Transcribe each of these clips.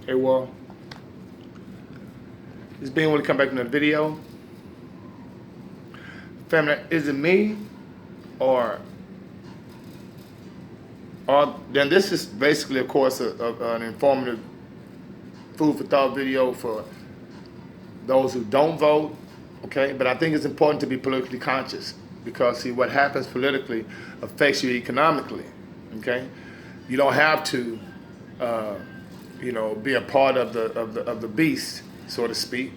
Hey, well, this being when we come back to the video. Family, is it me or then this is basically, of course, an informative food for thought video for those who don't vote, okay? But I think it's important to be politically conscious because, see, what happens politically affects you economically, okay? You don't have to, be a part of the beast, so to speak,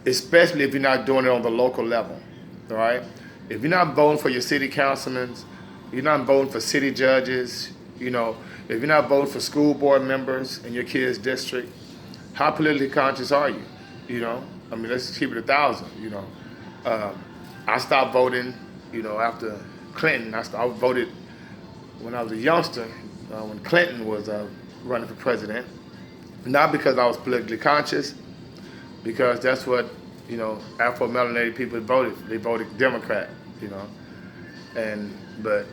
especially if you're not doing it on the local level, all right? If you're not voting for your city councilmen, you're not voting for city judges, if you're not voting for school board members in your kid's district, how politically conscious are you? I mean, let's keep it 1,000. I stopped voting, after Clinton. I voted when I was a youngster, when Clinton was running for president. Not because I was politically conscious, because that's what, Afro-melanated people voted. They voted Democrat, but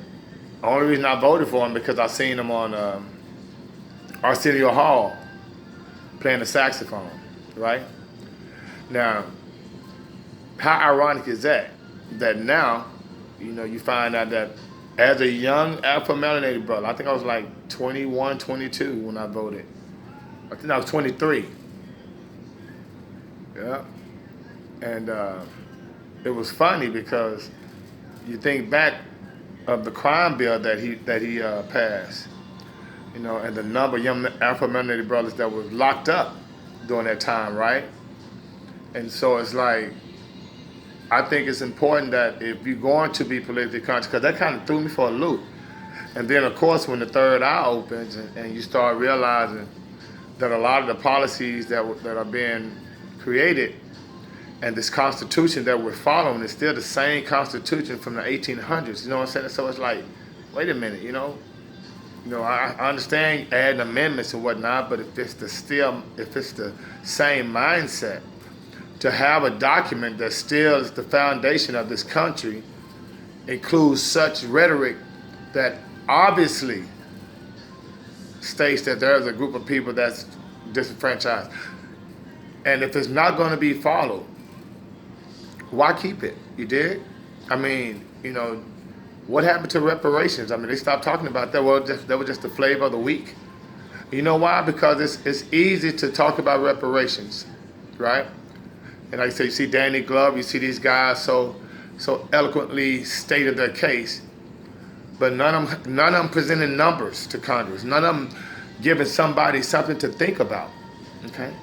the only reason I voted for him because I seen him on Arsenio Hall playing the saxophone, right? Now, how ironic is that? That now, you find out that as a young Afro-melanated brother, I think I was like 21, 22 when I voted. I think I was 23. Yeah. And it was funny because you think back of the crime bill that he passed, and the number of young Afro-melanated brothers that was locked up during that time, right? And so it's like, I think it's important that if you're going to be politically conscious, because that kind of threw me for a loop. And then, of course, when the third eye opens and you start realizing that a lot of the policies that are being created and this constitution that we're following is still the same constitution from the 1800s. You know what I'm saying? So it's like, wait a minute, I understand adding amendments and whatnot, but if it's the same mindset, to have a document that still is the foundation of this country includes such rhetoric that obviously states that there's a group of people that's disenfranchised. And if it's not going to be followed, why keep it? You did? I mean, what happened to reparations? I mean, they stopped talking about that. Well, that was just the flavor of the week. You know why? Because it's easy to talk about reparations, right? And like I say, you see Danny Glover, you see these guys so eloquently stated their case, but none of them presented numbers to Congress. None of them giving somebody something to think about, okay?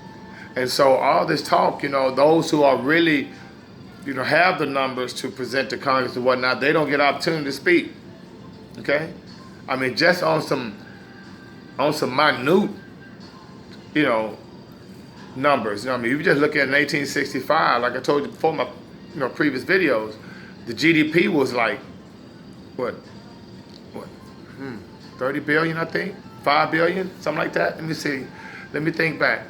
And so all this talk, those who are really, have the numbers to present to Congress and whatnot, they don't get opportunity to speak, okay? I mean, just on some minute, numbers. I mean, if you just look at 1865, like I told you before my, previous videos, the GDP was like, what, 30 billion, I think, 5 billion, something like that. Let me see. Let me think back.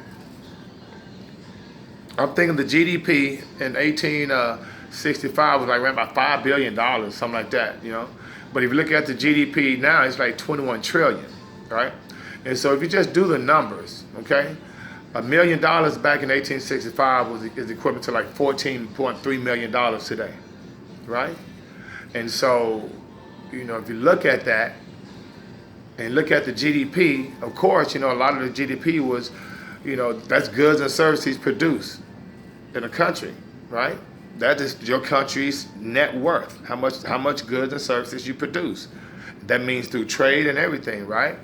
I'm thinking the GDP in 1865 was like around about $5 billion, something like that, But if you look at the GDP now, it's like 21 trillion, right? And so if you just do the numbers, okay, $1 million back in 1865 is equivalent to like $14.3 million today, right? And so, if you look at that and look at the GDP, of course, a lot of the GDP was, that's goods and services produced in a country, right? That is your country's net worth, how much goods and services you produce. That means through trade and everything, right?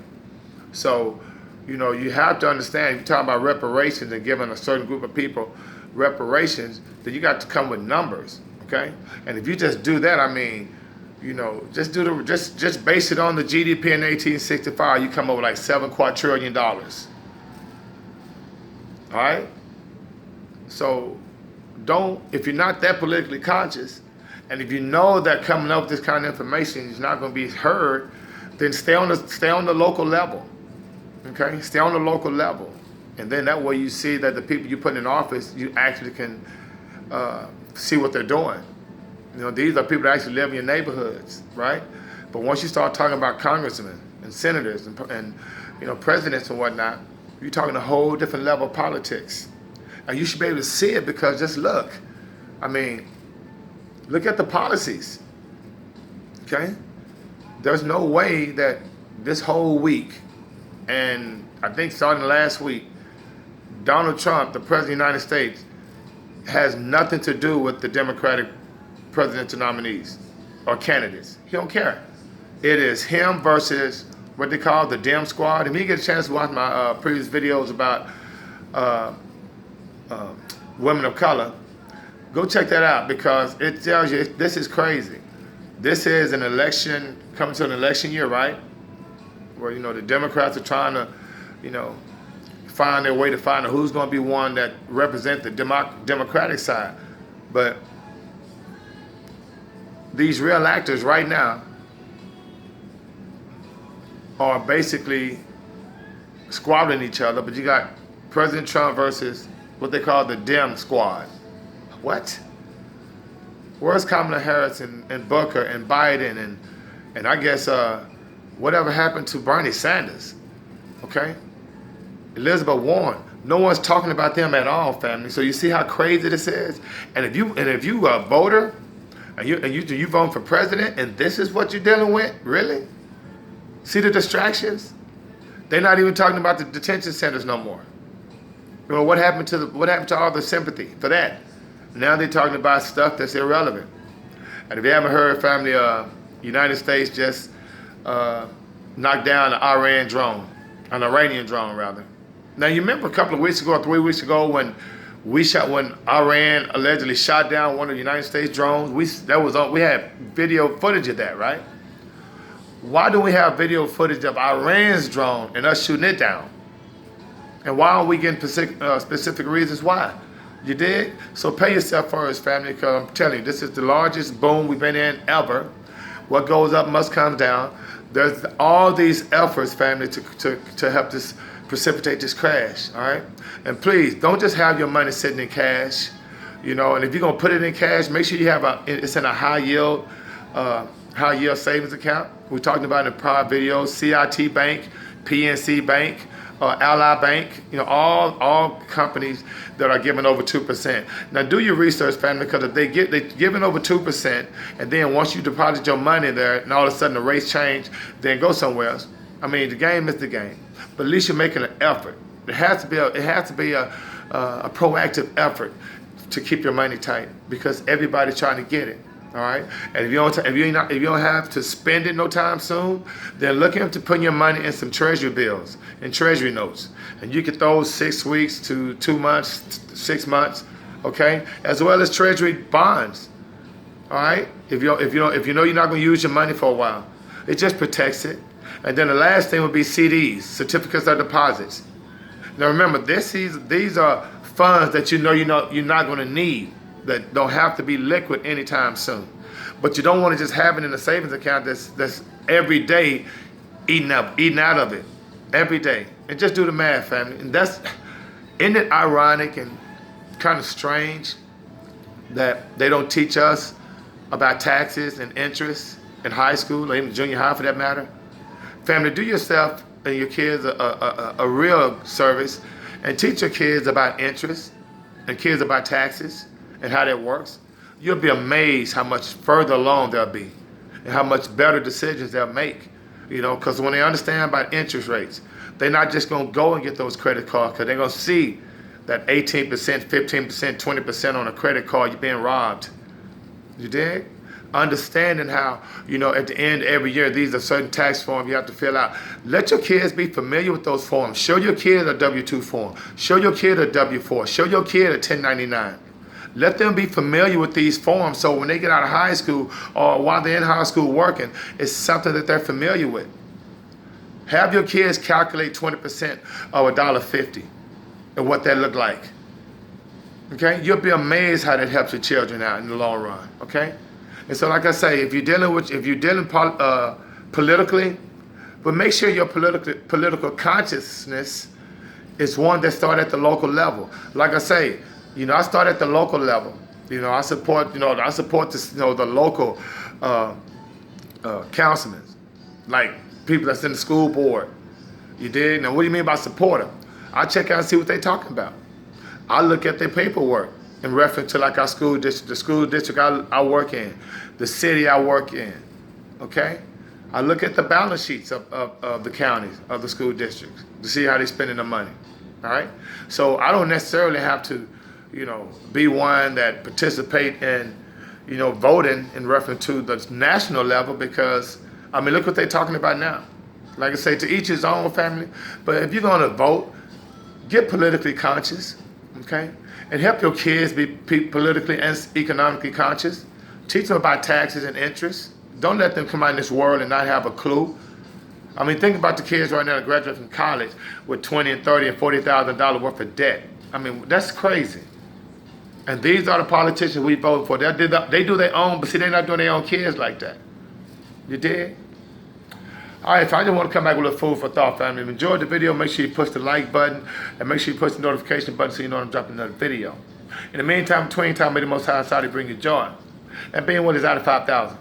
So, you have to understand, if you talk about reparations and giving a certain group of people reparations, then you got to come with numbers, okay? And if you just do that, I mean, just base it on the GDP in 1865, you come up with like $7 quadrillion. All right? So if you're not that politically conscious, and if you know that coming up with this kind of information is not going to be heard, then stay on the local level. Okay, stay on the local level, and then that way you see that the people you put in office, you actually can see what they're doing. These are people that actually live in your neighborhoods, right? But once you start talking about congressmen and senators and presidents and whatnot, You're talking a whole different level of politics. And you should be able to see it because just look. I mean, look at the policies. Okay? There's no way that this whole week, and I think starting last week, Donald Trump, the President of the United States, has nothing to do with the Democratic presidential nominees or candidates. He don't care. It is him versus what they call the Dem Squad. If you get a chance to watch my previous videos about women of color, go check that out because it tells you this is crazy. This is an election, coming to an election year, right? Where, the Democrats are trying to, find their way to find out who's going to be one that represent the Democratic side. But these real actors right now are basically squabbling each other, but you got President Trump versus what they call the Dem Squad. What? Where's Kamala Harris and Booker and Biden and I guess whatever happened to Bernie Sanders? Okay? Elizabeth Warren. No one's talking about them at all, family. So you see how crazy this is? And if you a voter and you vote for president and this is what you're dealing with, really? See the distractions? They're not even talking about the detention centers no more. What happened to all the sympathy for that? Now they're talking about stuff that's irrelevant. And if you haven't heard, family, United States just knocked down an Iranian drone rather. Now you remember a couple of weeks ago, or 3 weeks ago, when Iran allegedly shot down one of the United States drones. We had video footage of that, right? Why do we have video footage of Iran's drone and us shooting it down? And why aren't we getting specific reasons why? You dig? So pay yourself first, family, because I'm telling you, this is the largest boom we've been in ever. What goes up must come down. There's all these efforts, family, to help this precipitate this crash, all right? And please, don't just have your money sitting in cash, and if you're gonna put it in cash, make sure you have it's in a high yield savings account. We talked about in the prior videos, CIT Bank, PNC Bank, Ally Bank, all companies that are giving over 2%. Now do your research, family, because if they're giving over 2%, and then once you deposit your money there, and all of a sudden the rates change, then go somewhere else. I mean, the game is the game, but at least you're making an effort. It has to be a proactive effort to keep your money tight because everybody's trying to get it. All right, and if you don't have to spend it no time soon, then look into putting your money in some treasury bills and treasury notes, and you get those 6 weeks to 2 months, 6 months, okay, as well as treasury bonds. All right, if you know you're not going to use your money for a while, it just protects it. And then the last thing would be CDs, certificates of deposits. Now remember, these are funds that you're not going to need, that don't have to be liquid anytime soon. But you don't want to just have it in a savings account that's every day eating out of it. Every day. And just do the math, family. And isn't it ironic and kind of strange that they don't teach us about taxes and interest in high school or even junior high for that matter? Family, do yourself and your kids a real service and teach your kids about interest and kids about taxes and how that works. You'll be amazed how much further along they'll be and how much better decisions they'll make. Because when they understand about interest rates, they're not just going to go and get those credit cards because they're going to see that 18%, 15%, 20% on a credit card, you're being robbed. You dig? Understanding how, at the end of every year, these are certain tax forms you have to fill out. Let your kids be familiar with those forms. Show your kid a W-2 form. Show your kid a W-4. Show your kid a 1099. Let them be familiar with these forms so when they get out of high school or while they're in high school working, it's something that they're familiar with. Have your kids calculate 20% of $1.50 and what that look like. Okay? You'll be amazed how that helps your children out in the long run. Okay? And so like I say, if you're dealing politically, but make sure your political consciousness is one that starts at the local level. Like I say, I start at the local level. I support this, the local councilmen, like people that's in the school board. You did? Now, what do you mean by support them? I check out and see what they're talking about. I look at their paperwork in reference to like our school district, the school district I work in, the city I work in, okay? I look at the balance sheets of the counties, of the school districts, to see how they're spending the money, all right? So I don't necessarily have to, be one that participate in, voting in reference to the national level because, look what they're talking about now. Like I say, to each his own family, but if you're gonna vote, get politically conscious, okay? And help your kids be politically and economically conscious. Teach them about taxes and interest. Don't let them come out in this world and not have a clue. Think about the kids right now that graduate from college with $20 and $30 and $40,000 worth of debt. That's crazy. And these are the politicians we vote for. They do their own, but see, they're not doing their own kids like that. You dig? All right, if I just want to come back with a little food for thought, family. If you enjoyed the video, make sure you push the like button and make sure you push the notification button so you know when I'm dropping another video. In the meantime, between time, may the Most High Saudi bring you joy. And being what is out of 5,000.